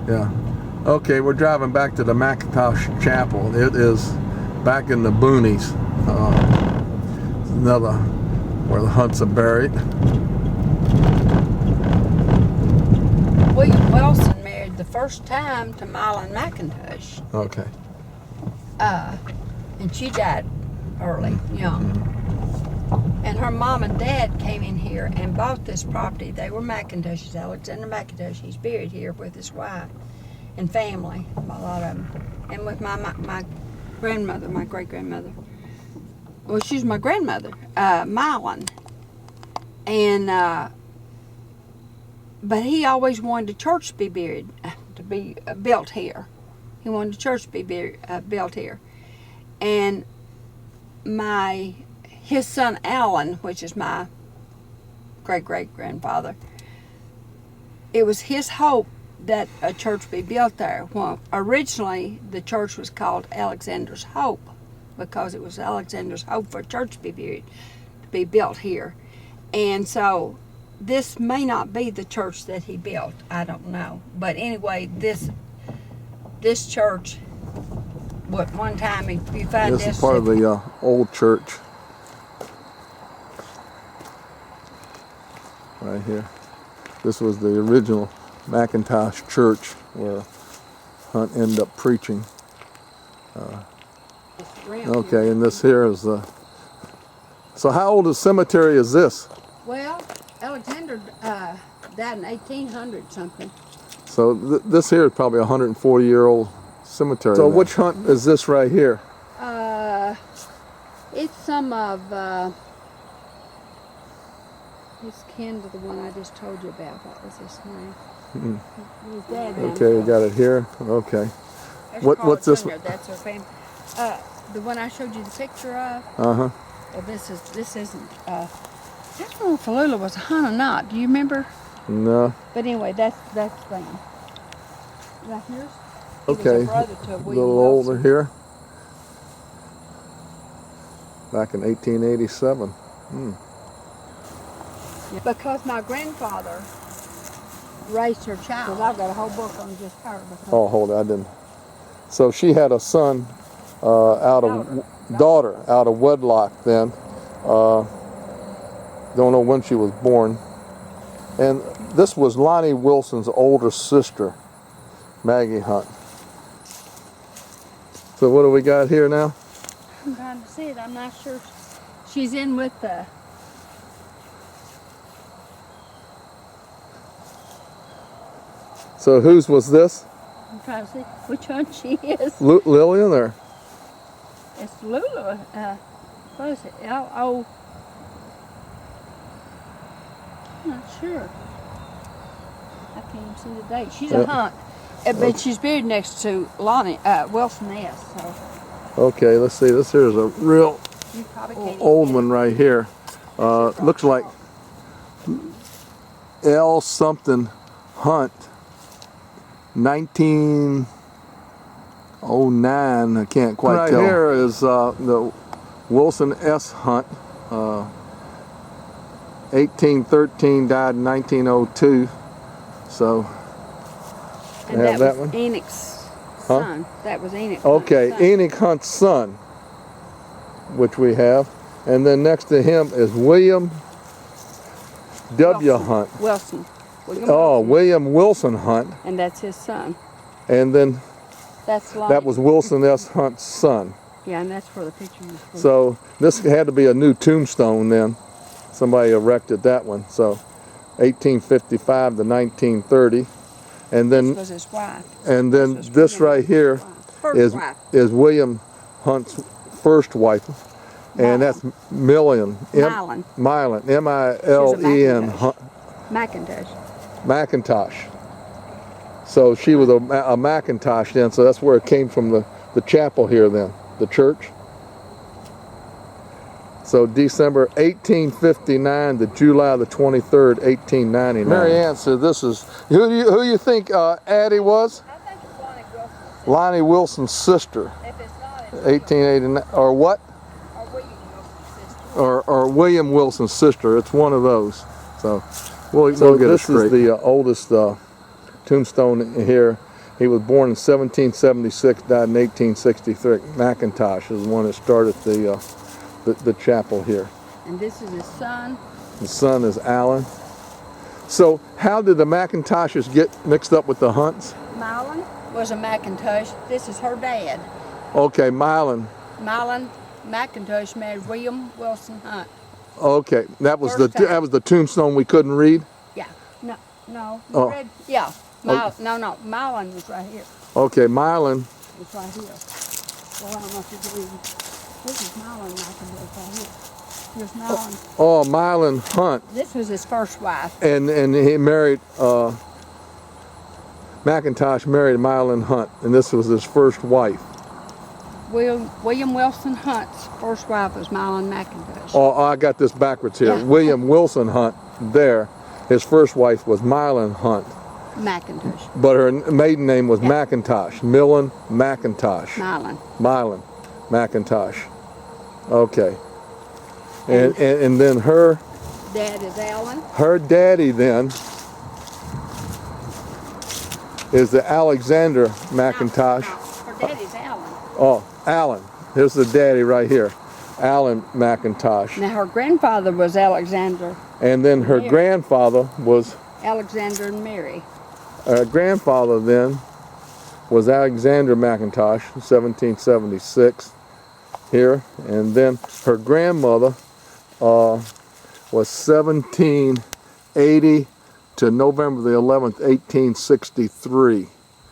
Yeah. Okay, we're driving back to the MacIntosh Chapel. It is back in the boonies. Another where the Hunts are buried. William Wilson married the first time to Marlon MacIntosh. Okay. And she died early, young. And her mom and dad came in here and bought this property. They were MacIntoshes, Alexander MacIntosh. He's buried here with his wife and family, a lot of them. And with my grandmother, my great-grandmother. Well, she was my grandmother, Marlon. And, but he always wanted the church to be buried, to be built here. He wanted the church to be built here. And his son Alan, which is my great-great-grandfather, it was his hope that a church be built there. Well, originally the church was called Alexander's Hope because it was Alexander's hope for a church to be built here. And so this may not be the church that he built. I don't know. But anyway, this church, what one time if you find This is part of the old church. Right here. This was the original MacIntosh church where Hunt ended up preaching. Okay, and this here is the... So how old a cemetery is this? Well, Alexander died in 1800 something. So this here is probably a 140-year-old cemetery. So which Hunt is this right here? It's some of his kin to the one I just told you about. What was his name? His dad. Okay, we got it here. Okay. What's this one? That's her family. The one I showed you the picture of. Well, this isn't. I don't know if Falula was a Hunt or not. Do you remember? No. But anyway, that's them. Right here. Okay. A little older here. Back in 1887. Because my grandfather raised her child. I've got a whole book on just her. Oh, hold it. I didn't. So she had a son daughter out of wedlock then. Don't know when she was born. And this was Lonnie Wilson's older sister, Maggie Hunt. So what do we got here now? I'm trying to see it. I'm not sure. She's in with the... So whose was this? I'm trying to see which one she is. Lillian or? It's Lulu. What is it? L-O... I'm not sure. I can't even see the date. She's a Hunt. But she's buried next to Lonnie Wilson S. So. Okay, let's see. This here is a real old one right here. Looks like L something Hunt. 1909. I can't quite tell. Right here is the Wilson S. Hunt. 1813, died in 1902. So, and that was Enoch's son. That was Enoch. Okay, Enoch Hunt's son, which we have. And then next to him is William W. Hunt. Wilson. William Wilson Hunt. And that's his son. And then that was Wilson S. Hunt's son. Yeah, and that's where the picture is from. So this had to be a new tombstone then. Somebody erected that one. So 1855 to 1930. And then this was his wife. And then this right here is William Hunt's first wife. And that's Millen. Milen. M-I-L-E-N. MacIntosh. So she was a MacIntosh then, so that's where it came from, the chapel here then, the church. So December 1859 to July the 23rd, 1899. Mary Ann said this is, who you think Addie was? I think it's Lonnie Wilson's sister. If it's not, it's 1889, or what? Or William Wilson's sister. It's one of those. So we'll get it straight. This is the oldest tombstone here. He was born in 1776, died in 1863. MacIntosh is the one that started the chapel here. And this is his son. The son is Alan. So how did the MacIntoshes get mixed up with the Hunts? Mylon was a MacIntosh. This is her dad. Okay, Mylon. Mylon MacIntosh married William Wilson Hunt. Okay, that was First time. that was the tombstone we couldn't read. Yeah. No. You Oh. read? Yeah. No. Mylon was right here. Okay, Mylon. It's right here. Well, I don't know if you can read. This is Mylon MacIntosh right here. Here's Mylon. Oh, Mylon Hunt. This was his first wife. And he married MacIntosh married Mylon Hunt, and this was his first wife. William Wilson Hunt's first wife was Mylon MacIntosh. Oh, I got this backwards here. Yeah. William Wilson Hunt there. His first wife was Mylon Hunt, MacIntosh. but her maiden name was MacIntosh. Millen MacIntosh. Mylon MacIntosh. Okay. And then her Dad is Alan. her daddy then is the Alexander MacIntosh. No, her daddy's Alan. Oh, Alan. Here's the daddy right here. Alan MacIntosh. Now her grandfather was Alexander. And then her Mary. grandfather was, Alexander and Mary. her grandfather then was Alexander MacIntosh, 1776 here. And then her grandmother was 1780 to November the 11th, 1863.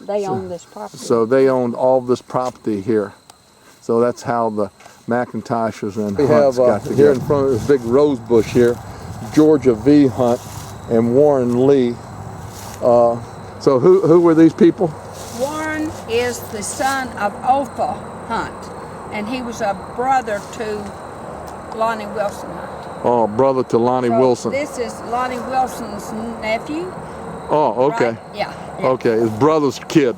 They owned this property. So they owned all this property here. So that's how the MacIntoshes and We Hunts have got together. here in front of this big rose bush here, Georgia V. Hunt and Warren Lee. So who were these people? Warren is the son of Opha Hunt, and he was a brother to Lonnie Wilson Hunt. Oh, brother to Lonnie So Wilson. This is Lonnie Wilson's nephew. Oh, okay. Right? Yeah. Okay, his brother's kid.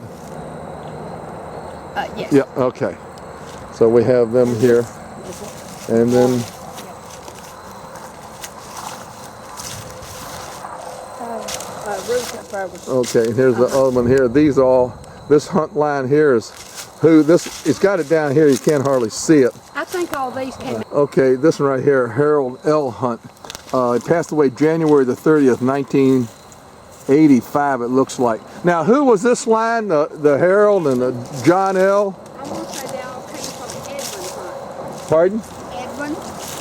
Yes. Yeah, okay. So we have them here. And then, Ruth up there was okay, and here's the other one here. These all, this Hunt line here is who, this, it's got it down here, you can't hardly see it. I think all these came. Okay, this one right here, Harold L. Hunt. He passed away January the 30th, 1985, it looks like. Now, who was this line, the Harold and the John L.? I want to say they all came from Edwin Hunt. Pardon?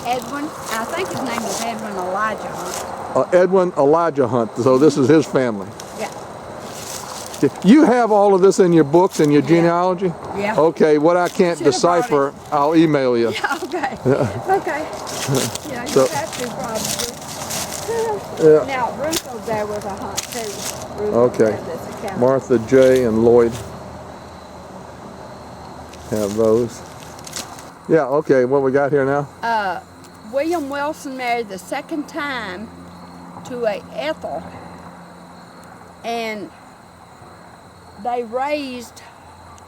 Edwin. I think his name was Edwin Elijah Hunt. Edwin Elijah Hunt, so this is his family. Yeah. You have all of this in your books and your genealogy? Yeah. Okay, what I can't Should've decipher, I'll email you. Yeah, okay. Okay. Yeah, you So- have to probably. Yeah. Now, Ruth over there was a Hunt too. Ruth Okay. over there, that's a cow. Martha J. and Lloyd have those. Yeah, okay, what we got here now? William Wilson married the second time to a Ethel, and they raised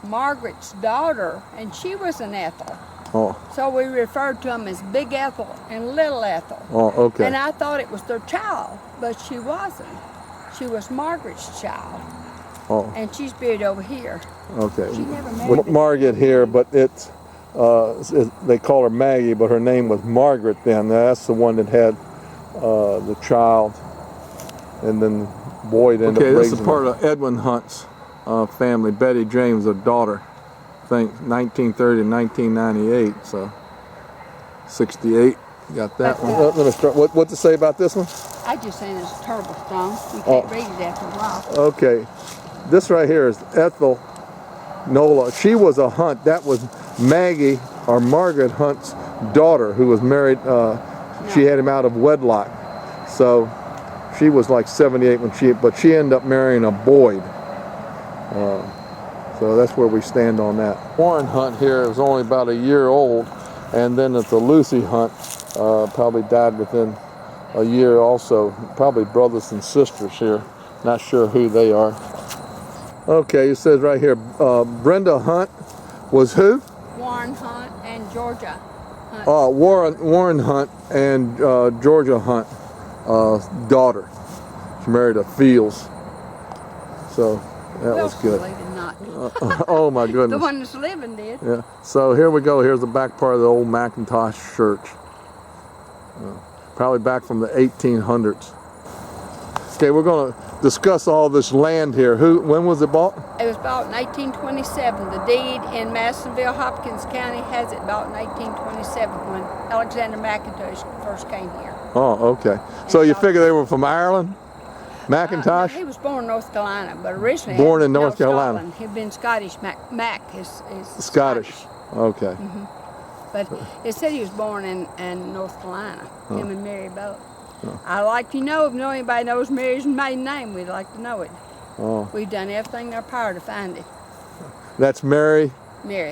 Margaret's daughter, and she was an Ethel. Oh, So we referred to them as Big Ethel and Little Ethel. oh, okay. And I thought it was their child, but she wasn't. She was Margaret's child, Oh, and she's buried over here. okay. She never married. With Margaret here, but it's, they call her Maggie, but her name was Margaret then. That's the one that had the child, and then Boyd ended up raising. Okay, this is part of Edwin Hunt's family. Betty James, a daughter, I think 1930 to 1998, so 68. Got that one. Let me start. What to say about this one? I just saying it's a terrible stone. You Oh. can't read it after a while. Okay, this right here is Ethel Nola. She was a Hunt. That was Maggie or Margaret Hunt's daughter, who was married. She had him out of wedlock, so she was like 78 when but she ended up marrying a Boyd. So that's where we stand on that. Warren Hunt here was only about a year old, and then the Lucy Hunt probably died within a year also. Probably brothers and sisters here. Not sure who they are. Okay, it says right here, Brenda Hunt was who? Warren Hunt and Georgia Hunt. Warren Hunt and Georgia Hunt, daughter. She married a Fields. So That was good. Wilson did not. Oh my goodness. The one that's living did. Yeah. So here we go. Here's the back part of the old MacIntosh church. Probably back from the 1800s. Okay, we're going to discuss all this land here. When was it bought? It was bought in 1827. The deed in Madisonville, Hopkins County has it bought in 1827 when Alexander MacIntosh first came here. Oh, okay. So you figure they were from Ireland? MacIntosh? He was born in North Carolina, but originally Born in North Carolina. Scotland. He'd been Scottish. Mac is Scottish. Okay. But it said he was born in North Carolina. Him and Mary both. I'd like to know if anybody knows Mary's maiden name. We'd like to know it. Oh. We've done everything in our power to find it. That's Mary. Mary.